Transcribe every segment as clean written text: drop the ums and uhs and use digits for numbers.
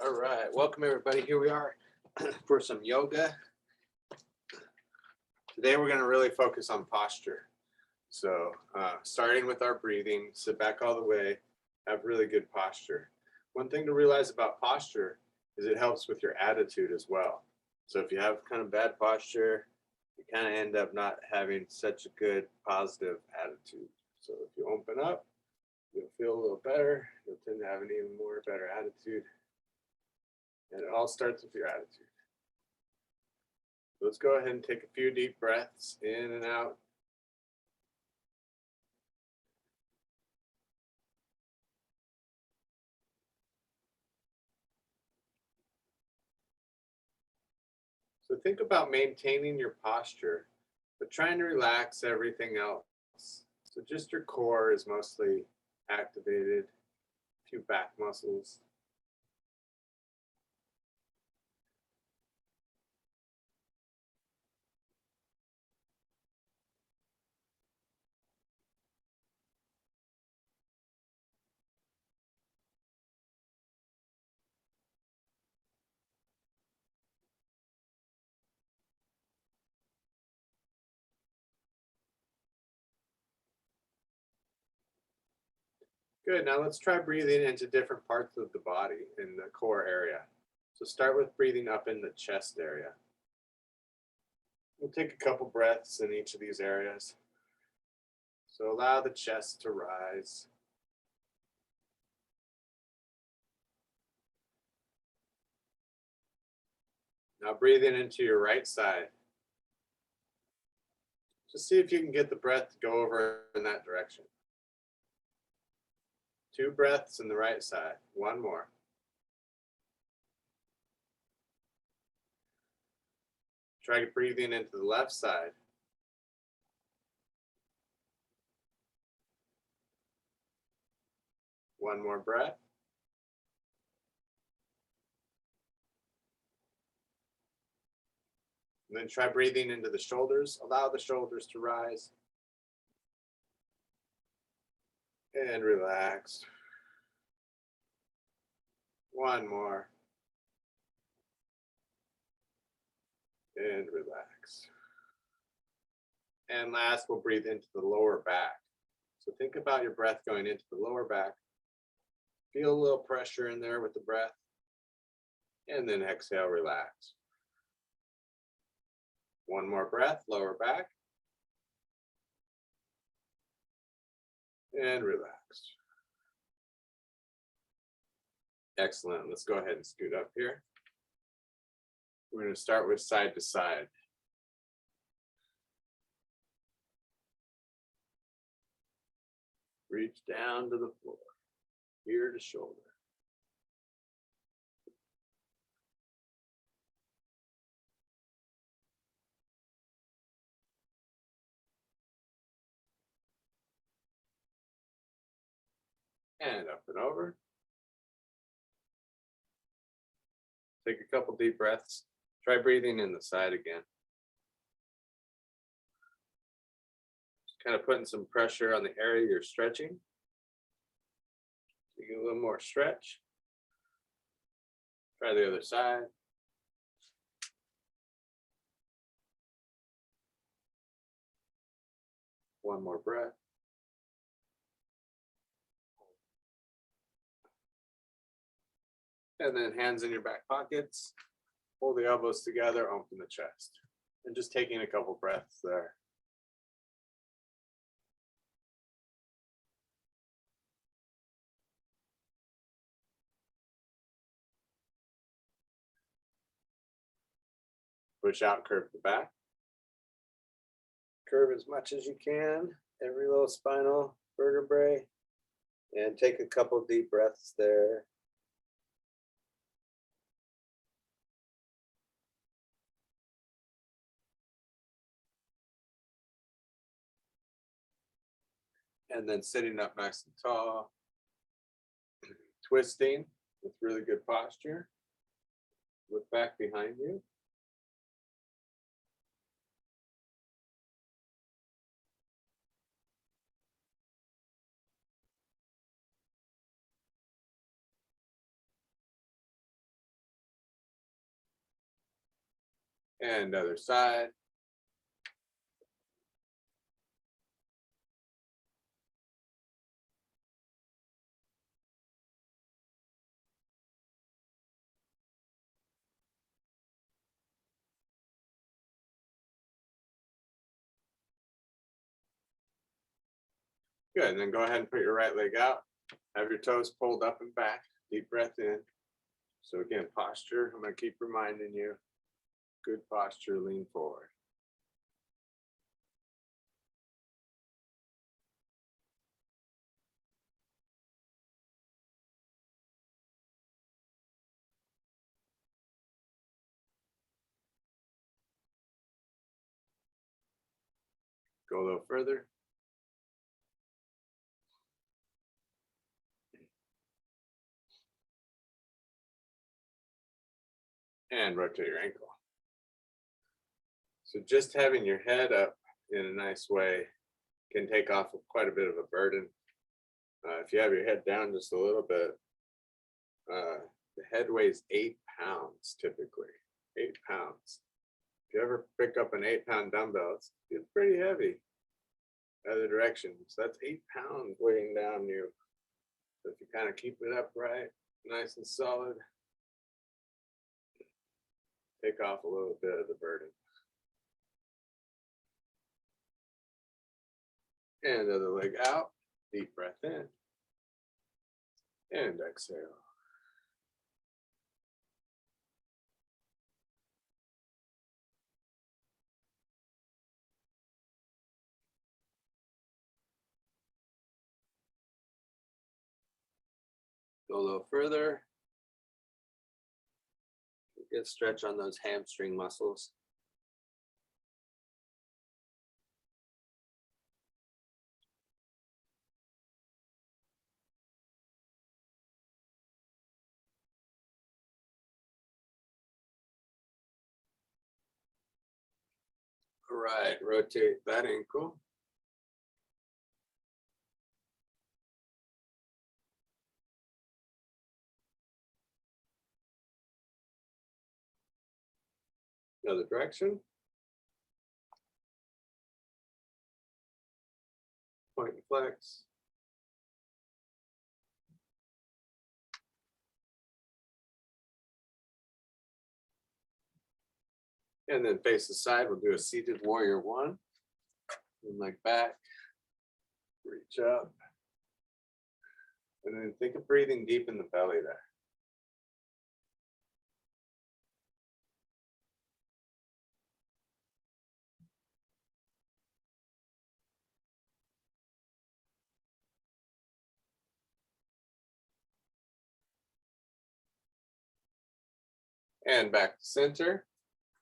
All right, welcome everybody. Here we are for some yoga. Today we're going to really focus on posture. So starting with our breathing, sit back all the way, have really good posture. One thing to realize about posture is it helps with your attitude as well. So if you have kind of bad posture, you kind of end up not having such a good positive attitude. So if you open up, you'll feel a little better. You'll tend to have an even more better attitude. And it all starts with your attitude. Let's go ahead and take a few deep breaths in and out. So think about maintaining your posture, but trying to relax everything else. So just your core is mostly activated, a few back muscles. Good, now let's try breathing into different parts of the body in the core area. So start with breathing up in the chest area. We'll take a couple breaths in each of these areas. So allow the chest to rise. Now breathing into your right side. Just see if you can get the breath to go over in that direction. 2 breaths in the right side. 1 more. Try breathing into the left side. 1 more breath. And then try breathing into the shoulders. Allow the shoulders to rise. And relax. 1 more. And relax. And last, we'll breathe into the lower back. So think about your breath going into the lower back. Feel a little pressure in there with the breath. And then exhale, relax. 1 more breath, lower back. And relax. Excellent. Let's go ahead and scoot up here. We're going to start with side to side. Reach down to the floor, ear to shoulder. And up and over. Take a couple deep breaths. Try breathing in the side again. Just kind of putting some pressure on the area you're stretching. Take a little more stretch. Try the other side. One more breath. And then hands in your back pockets. Hold the elbows together, open the chest. And just taking a couple breaths there. Push out, curve the back. Curve as much as you can, every little spinal vertebrae. And take a couple deep breaths there. And then sitting up nice and tall. Twisting with really good posture. Look back behind you. And other side. Good, and then go ahead and put your right leg out. Have your toes pulled up and back. Deep breath in. So again, posture, I'm gonna keep reminding you, good posture, lean forward. Go a little further. And rotate your ankle. So just having your head up in a nice way can take off quite a bit of a burden. If you have your head down just a little bit, the head weighs 8 pounds typically, 8 pounds. If you ever pick up an 8-pound dumbbell, it's pretty heavy. Other direction. So that's 8 pounds weighing down you. So if you kind of keep it upright, nice and solid, take off a little bit of the burden. And other leg out, deep breath in. And exhale. Go a little further. Get stretch on those hamstring muscles. All right, rotate that ankle. Another direction. Point and flex. And then face the side. We'll do a seated warrior one. And leg back. Reach up. And then think of breathing deep in the belly there. And back to center.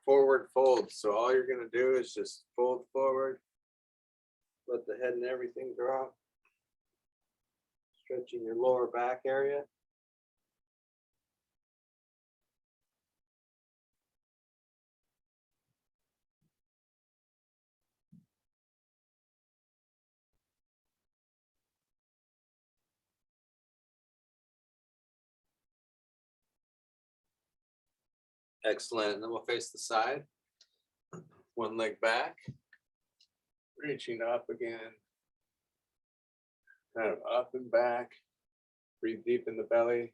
Forward fold. So all you're going to do is just fold forward. Let the head and everything drop. Stretching your lower back area. Excellent. And then we'll face the side. One leg back. Reaching up again. Kind of up and back. Breathe deep in the belly.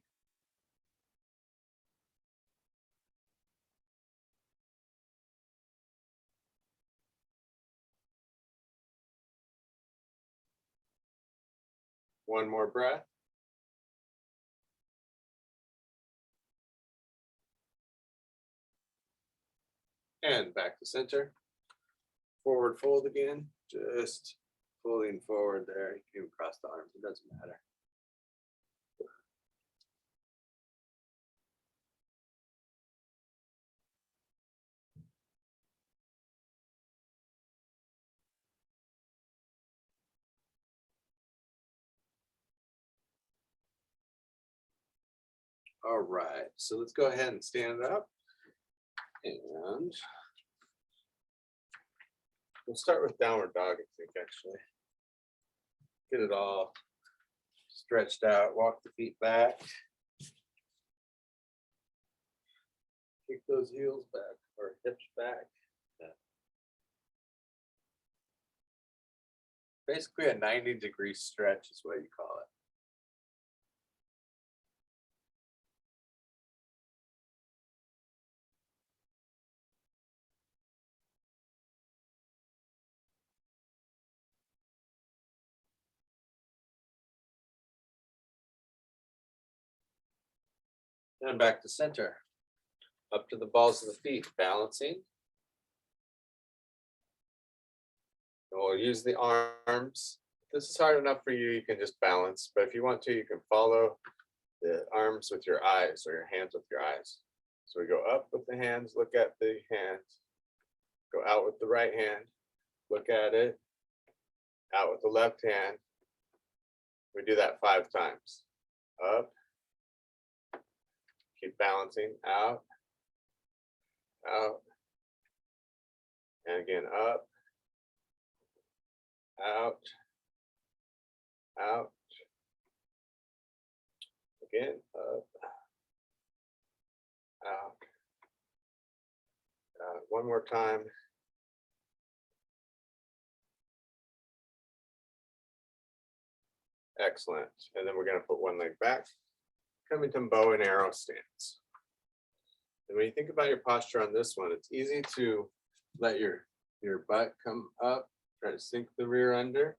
One more breath. And back to center. Forward fold again. Just folding forward there. You can cross the arms. It doesn't matter. All right. So let's go ahead and stand up. And we'll start with downward dog, I think, actually. Get it all stretched out. Walk the feet back. Kick those heels back or hips back. Yeah. Basically a 90-degree stretch is what you call it. And back to center. Up to the balls of the feet, balancing. And we'll use the arms. If this is hard enough for you, you can just balance. But if you want to, you can follow the arms with your eyes or your hands with your eyes. So we go up with the hands, look at the hands. Go out with the right hand, look at it. Out with the left hand. We do that 5 times. Up. Keep balancing. Out. Out. And again, up. Out. Out. Again, up. Out. One more time. Excellent. And then we're going to put one leg back, come into bow and arrow stance. And when you think about your posture on this one, it's easy to let your butt come up, try to sink the rear under.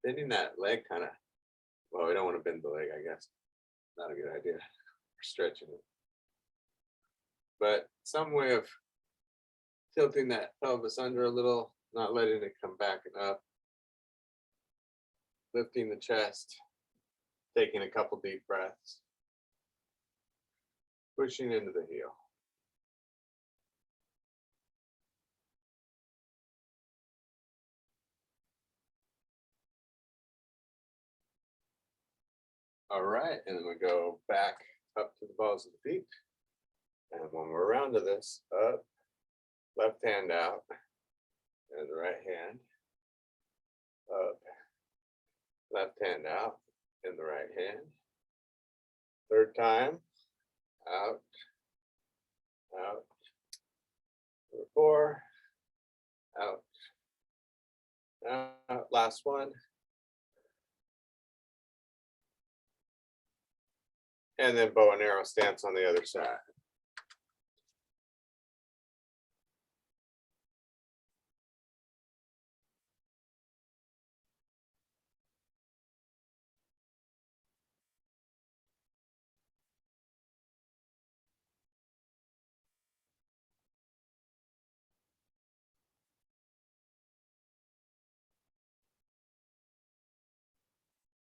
Bending that leg kind of, well, we don't want to bend the leg, I guess. Not a good idea. We're stretching it. But some way of tilting that pelvis under a little, not letting it come back and up. Lifting the chest, taking a couple deep breaths, pushing into the heel. All right, and then we go back up to the balls of the feet. And when we're around to this, up, left hand out, and the right hand, up, left hand out, and the right hand. Third time, out, out. Number 4, out, out. Last one. And then bow and arrow stance on the other side.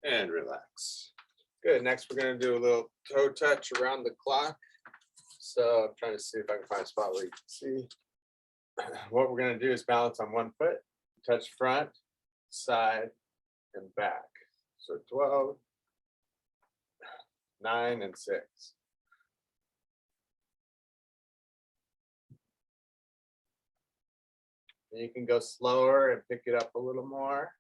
And relax. Good. Next, we're going to do a little toe touch around the clock. So I'm trying to see if I can find a spot where you can see. What we're going to do is balance on one foot, touch front, side, and back. So 12, 9, and 6. And you can go slower and pick it up a little more.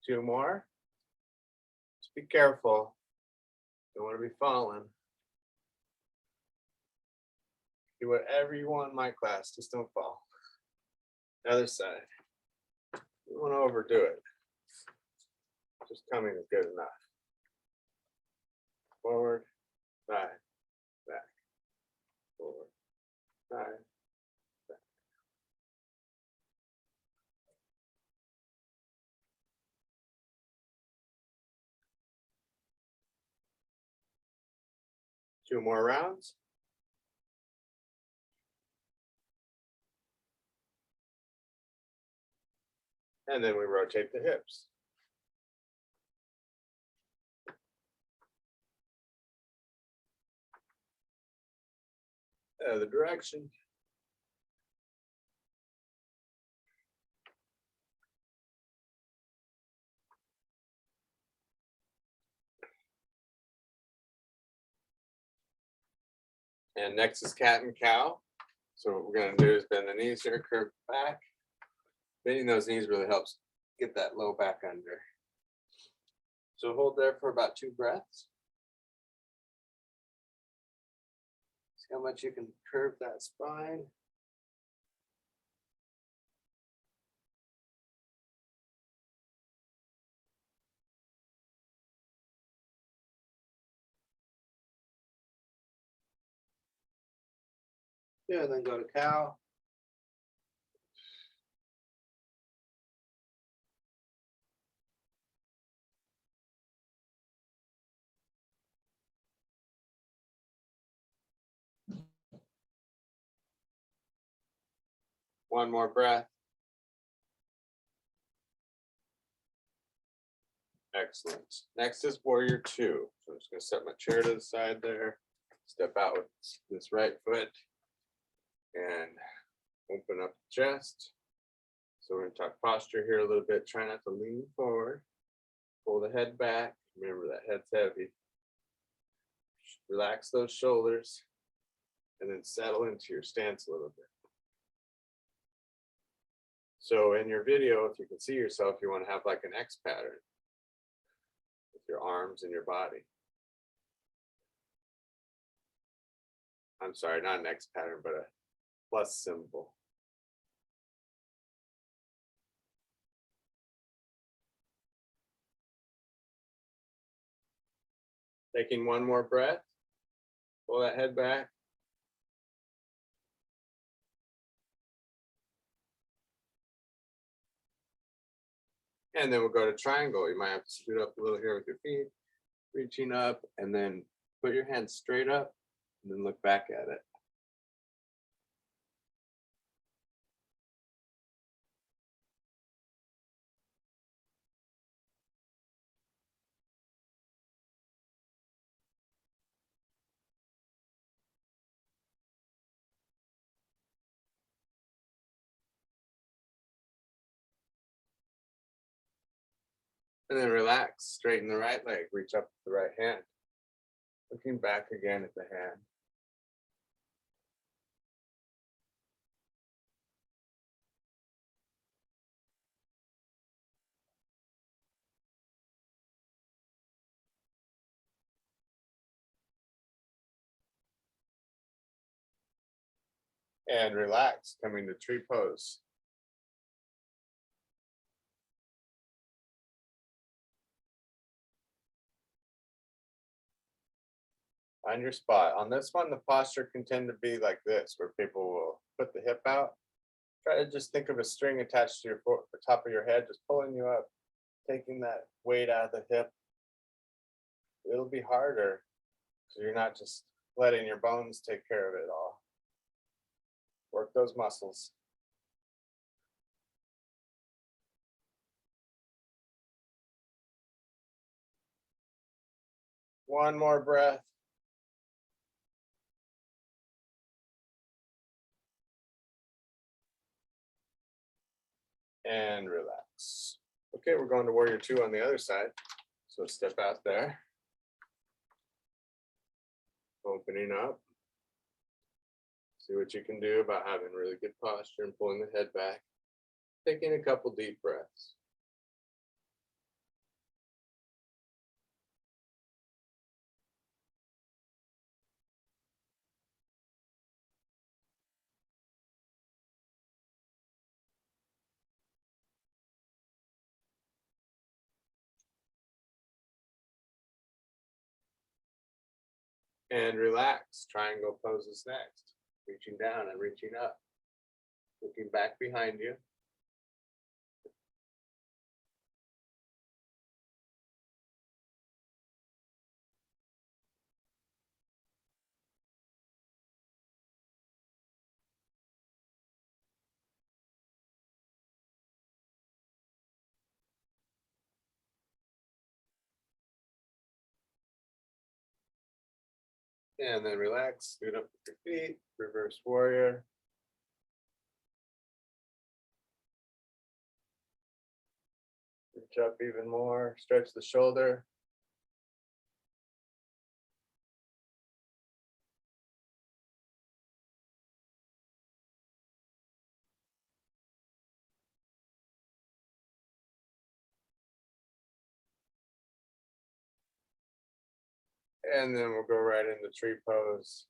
Two more. Just be careful. Don't want to be falling. Do whatever you want in my class, just don't fall. Other side. You don't want to overdo it. Just coming is good enough. Forward, side, back. Forward, side, back. Two more rounds. And then we rotate the hips. Other direction. And next is cat and cow. So what we're going to do is bend the knees here, curve back. Bending those knees really helps get that low back under. So hold there for about 2 breaths. See how much you can curve that spine. Yeah, and then go to cow. One more breath. Excellent. Next is warrior 2. So I'm just going to set my chair to the side there. Step out with this right foot and open up the chest. So we're going to talk posture here a little bit. Try not to lean forward. Pull the head back. Remember that head's heavy. Relax those shoulders and then settle into your stance a little bit. So in your video, if you can see yourself, you want to have like an X pattern with your arms and your body. I'm sorry, not an X pattern, but a plus symbol. Taking one more breath. Pull that head back. And then we'll go to triangle. You might have to scoot up a little here with your feet, reaching up, and then put your hands straight up and then look back at it. And then relax, straighten the right leg, reach up with the right hand. Looking back again at the hand. And relax, coming to tree pose. Find your spot. On this one, the posture can tend to be like this, where people will put the hip out. Try to just think of a string attached to your the top of your head, just pulling you up, taking that weight out of the hip. It'll be harder because you're not just letting your bones take care of it all. Work those muscles. One more breath. And relax. Okay, we're going to warrior 2 on the other side. So step out there. Opening up. See what you can do about having really good posture and pulling the head back. Taking a couple deep breaths. And relax. Triangle poses next. Reaching down and reaching up. Looking back behind you. And then relax. Scoot up with your feet. Reverse warrior. Reach up even more. Stretch the shoulder. And then we'll go right into tree pose.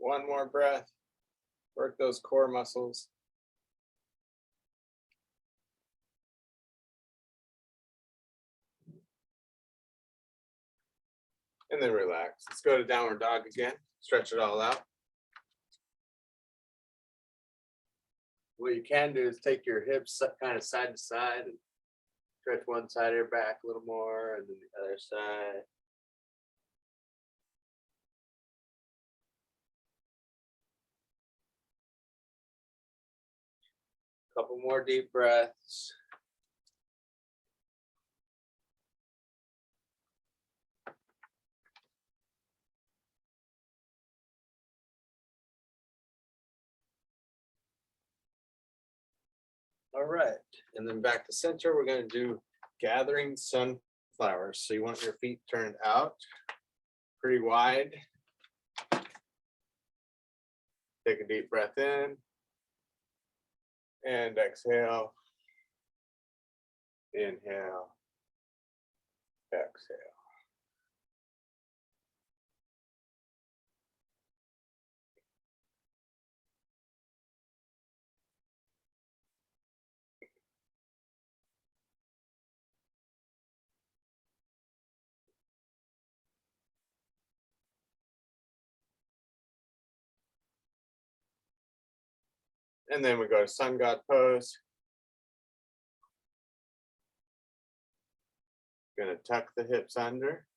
One more breath. Work those core muscles. And then relax. Let's go to downward dog again. Stretch it all out. What you can do is take your hips kind of side to side and stretch one side of your back a little more and then the other side. Couple more deep breaths. All right, and then back to center, we're going to do gathering sunflowers. So you want your feet turned out pretty wide. Take a deep breath in and exhale. Inhale, exhale. And then we go to sun god pose. Gonna tuck the hips under,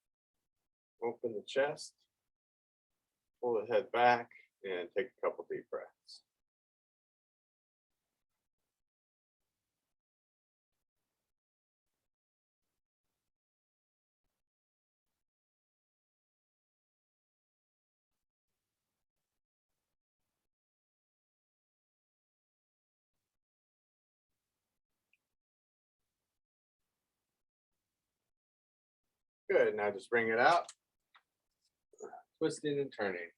open the chest, pull the head back, and take a couple deep breaths. Good, now just bring it out, twisting and turning.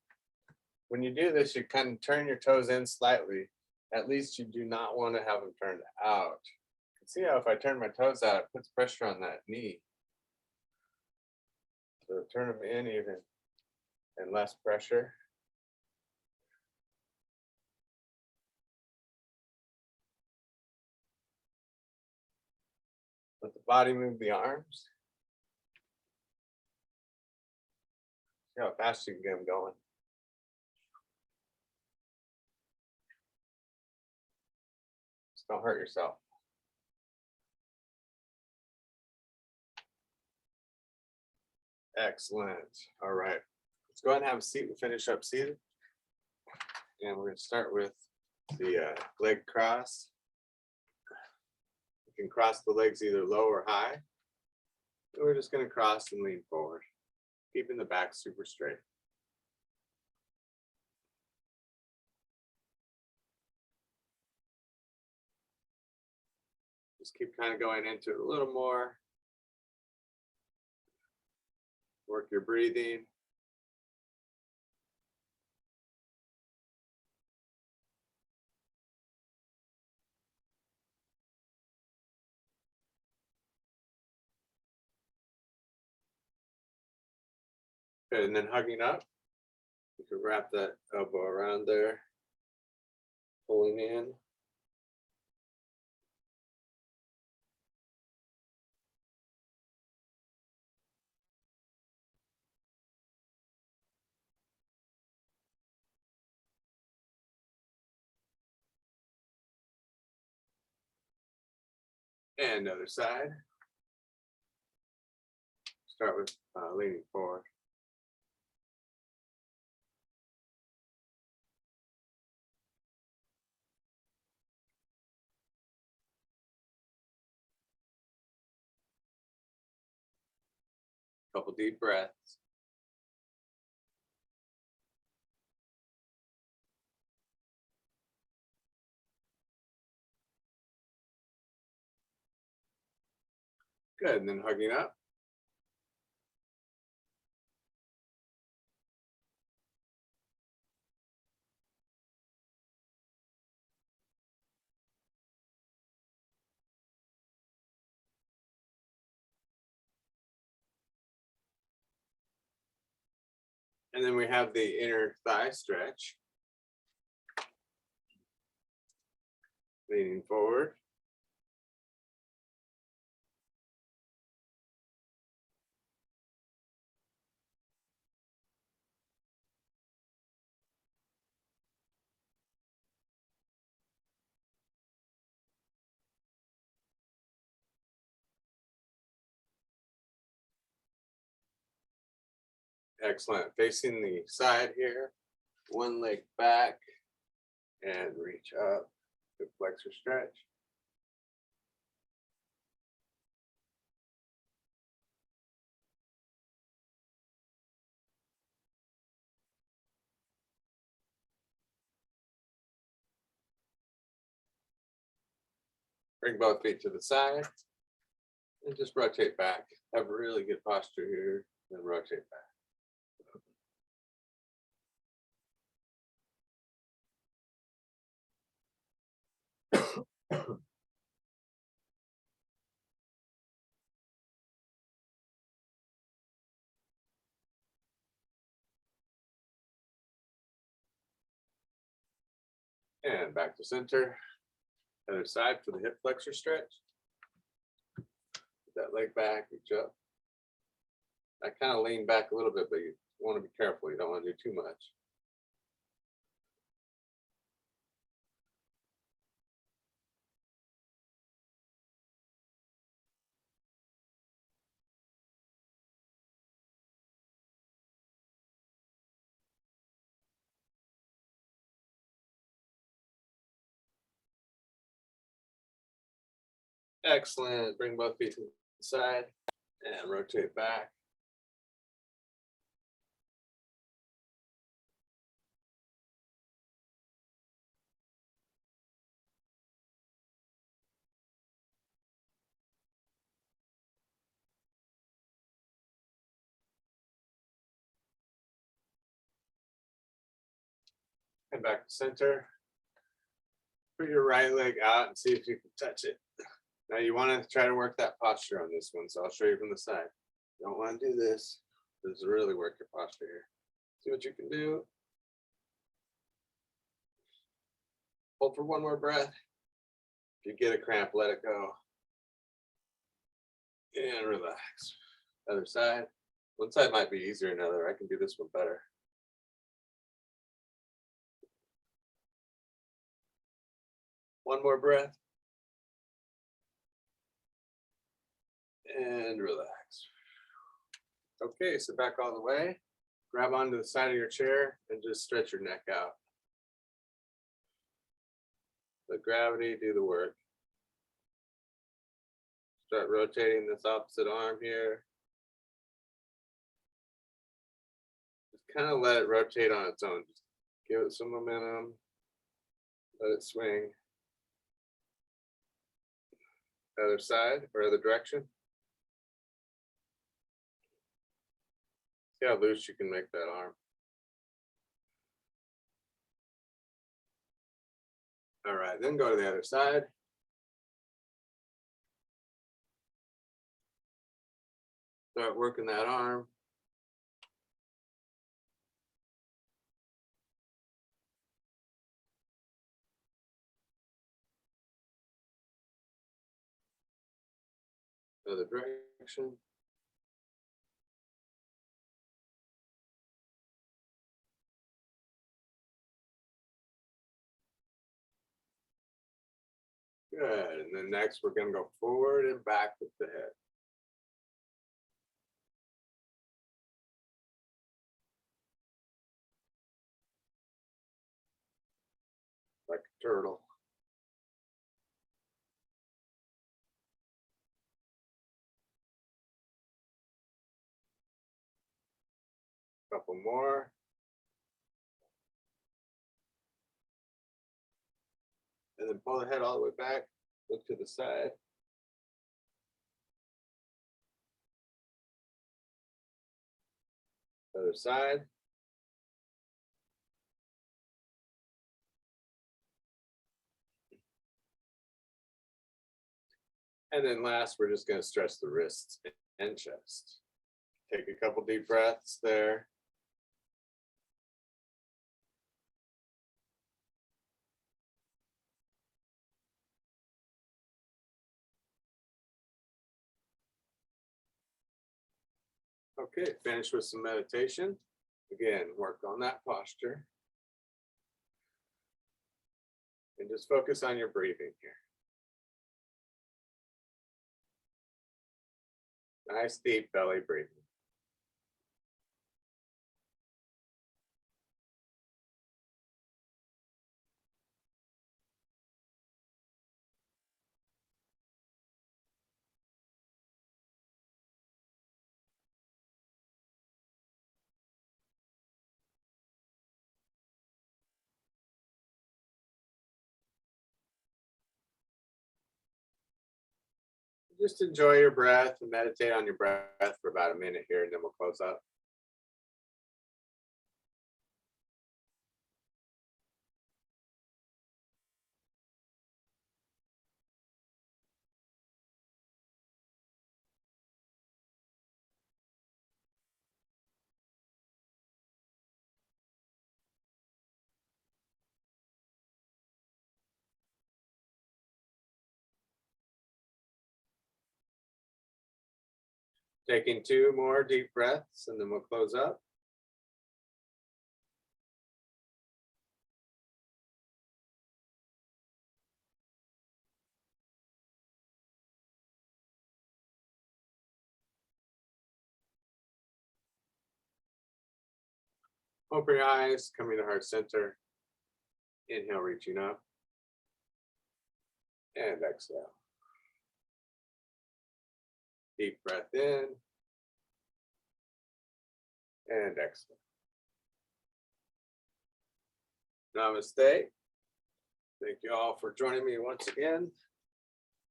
When you do this, you kind of turn your toes in slightly. At least you do not want to have them turned out. You can see how if I turn my toes out, it puts pressure on that knee. So turn them in even and less pressure. Let the body move the arms. See how fast you can get them going. Just don't hurt yourself. Excellent. All right. Let's go ahead and have a seat. We'll finish up seated. And we're going to start with the leg cross. You can cross the legs either low or high. And we're just going to cross and lean forward, keeping the back super straight. Just keep kind of going into it a little more. Work your breathing. Good, and then hugging up. You can wrap that elbow around there, pulling in. And other side. Start with leaning forward. Couple deep breaths. Good, and then hugging up. And then we have the inner thigh stretch. Leaning forward. Excellent. Facing the side here. One leg back and reach up. Hip flexor stretch. Bring both feet to the side and just rotate back. Have a really good posture here, then rotate back. And back to center. Other side for the hip flexor stretch. Put that leg back, reach up. I kind of lean back a little bit, but you want to be careful. You don't want to do too much. Excellent. Bring both feet to the side and rotate back. And back to center. Put your right leg out and see if you can touch it. Now you want to try to work that posture on this one, so I'll show you from the side. You don't want to do this. This is really work your posture here. See what you can do. Hold for one more breath. If you get a cramp, let it go. And relax. Other side. One side might be easier than another. I can do this one better. One more breath. And relax. Okay, so back all the way. Grab onto the side of your chair and just stretch your neck out. Let gravity do the work. Start rotating this opposite arm here. Just kind of let it rotate on its own. Just give it some momentum. Let it swing. Other side or other direction. See how loose you can make that arm. All right, then go to the other side. Start working that arm. Other direction. Good, and then next we're gonna go forward and back with the head. Like a turtle. couple more. And then pull the head all the way back, look to the side. Other side. And then last, we're just going to stretch the wrists and chest. Take a couple deep breaths there. Okay, finish with some meditation. Again, work on that posture. And just focus on your breathing here. Nice deep belly breathing. Just enjoy your breath and meditate on your breath for about a minute here, and then we'll close up. Taking 2 more deep breaths, and then we'll close up. Open your eyes, coming to heart center. Inhale, reaching up. And exhale. Deep breath in. And exhale. Namaste. Thank you all for joining me once again.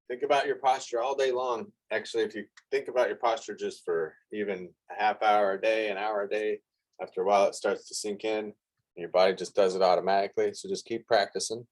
Think about your posture all day long. Actually, if you think about your posture just for even a half hour a day, an hour a day, after a while it starts to sink in and your body just does it automatically. So just keep practicing.